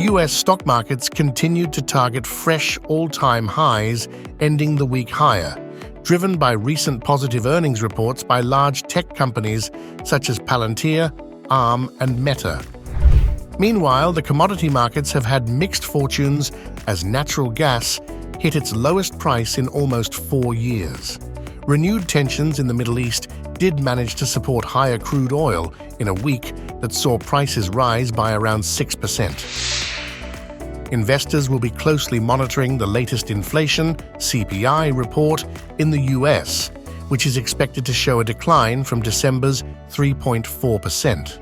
US stock markets continued to target fresh all-time highs, ending the week higher, driven by recent positive earnings reports by large tech companies such as Palantir, Arm, and Meta. Meanwhile, the commodity markets have had mixed fortunes as natural gas hit its lowest price in almost 4 years. Renewed tensions in the Middle East did manage to support higher crude oil in a week that saw prices rise by around 6%. Investors will be closely monitoring the latest inflation (CPI) report in the US, which is expected to show a decline from December's 3.4%.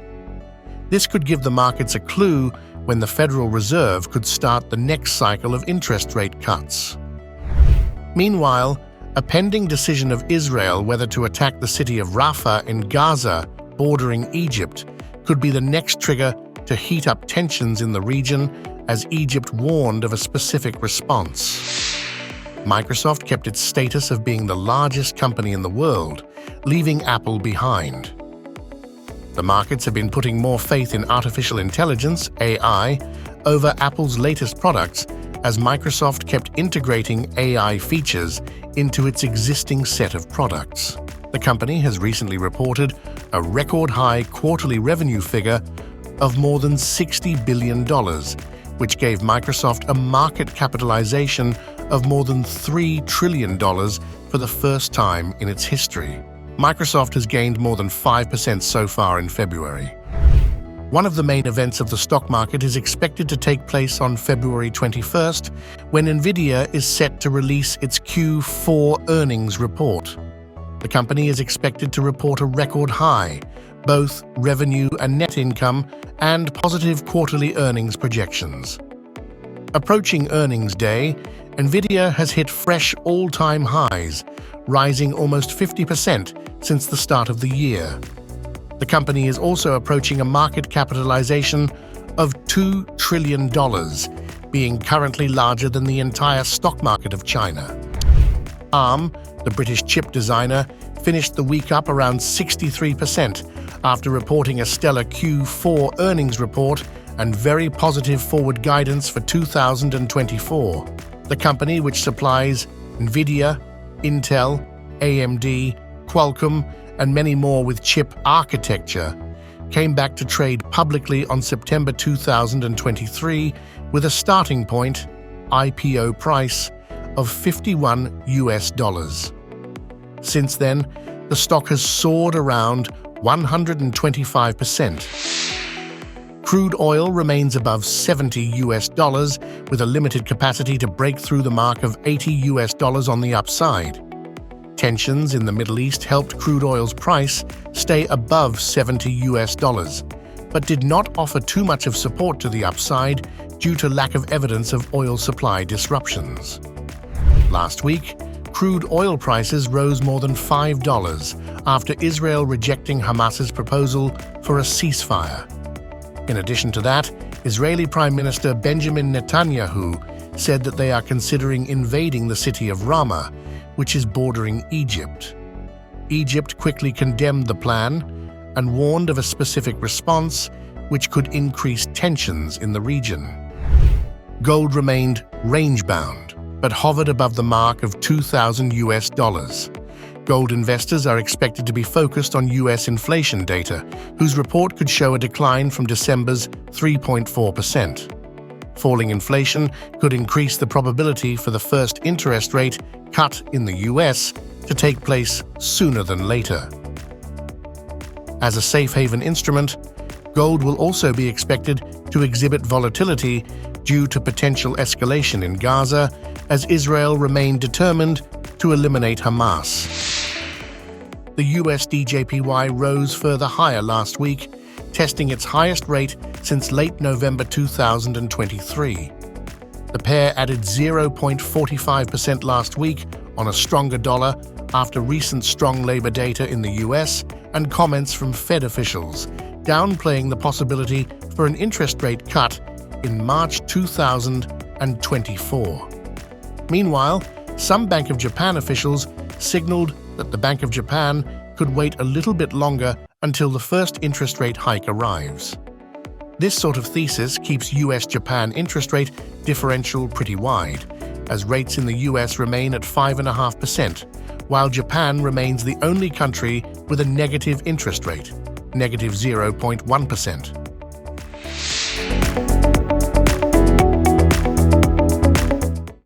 This could give the markets a clue when the Federal Reserve could start the next cycle of interest rate cuts. Meanwhile, a pending decision of Israel whether to attack the city of Rafah in Gaza, bordering Egypt, could be the next trigger to heat up tensions in the region, as Egypt warned of a specific response. Microsoft kept its status of being the largest company in the world, leaving Apple behind. The markets have been putting more faith in artificial intelligence, AI, over Apple's latest products, as Microsoft kept integrating AI features into its existing set of products. The company has recently reported a record-high quarterly revenue figure of more than $60 billion, which gave Microsoft a market capitalization of more than $3 trillion for the first time in its history. Microsoft has gained more than 5% so far in February. One of the main events of the stock market is expected to take place on February 21st, when Nvidia is set to release its Q4 earnings report. The company is expected to report a record high, both revenue and net income, and positive quarterly earnings projections. Approaching earnings day, Nvidia has hit fresh all-time highs, rising almost 50% since the start of the year. The company is also approaching a market capitalization of $2 trillion, being currently larger than the entire stock market of China. Arm, the British chip designer, finished the week up around 63% after reporting a stellar Q4 earnings report and very positive forward guidance for 2024. The company, which supplies Nvidia, Intel, AMD, Qualcomm, and many more with chip architecture, came back to trade publicly on September 2023 with a starting point IPO price of $51. Since then, the stock has soared around 125%. Crude oil remains above $70 with a limited capacity to break through the mark of $80 on the upside. Tensions in the Middle East helped crude oil's price stay above $70, but did not offer too much of support to the upside due to lack of evidence of oil supply disruptions. Last week, crude oil prices rose more than $5 after Israel rejecting Hamas's proposal for a ceasefire. In addition to that, Israeli Prime Minister Benjamin Netanyahu said that they are considering invading the city of Ramah, which is bordering Egypt. Egypt quickly condemned the plan and warned of a specific response which could increase tensions in the region. Gold remained range-bound, but hovered above the mark of $2,000. Gold investors are expected to be focused on US inflation data, whose report could show a decline from December's 3.4%. Falling inflation could increase the probability for the first interest rate cut in the US to take place sooner than later. As a safe haven instrument, gold will also be expected to exhibit volatility due to potential escalation in Gaza, as Israel remained determined to eliminate Hamas. The USD/JPY rose further higher last week, testing its highest rate since late November 2023. The pair added 0.45% last week on a stronger dollar after recent strong labor data in the US and comments from Fed officials, downplaying the possibility for an interest rate cut in March 2024. Meanwhile, some Bank of Japan officials signaled that the Bank of Japan could wait a little bit longer until the first interest rate hike arrives. This sort of thesis keeps US-Japan interest rate differential pretty wide, as rates in the US remain at 5.5%, while Japan remains the only country with a negative interest rate, negative 0.1%.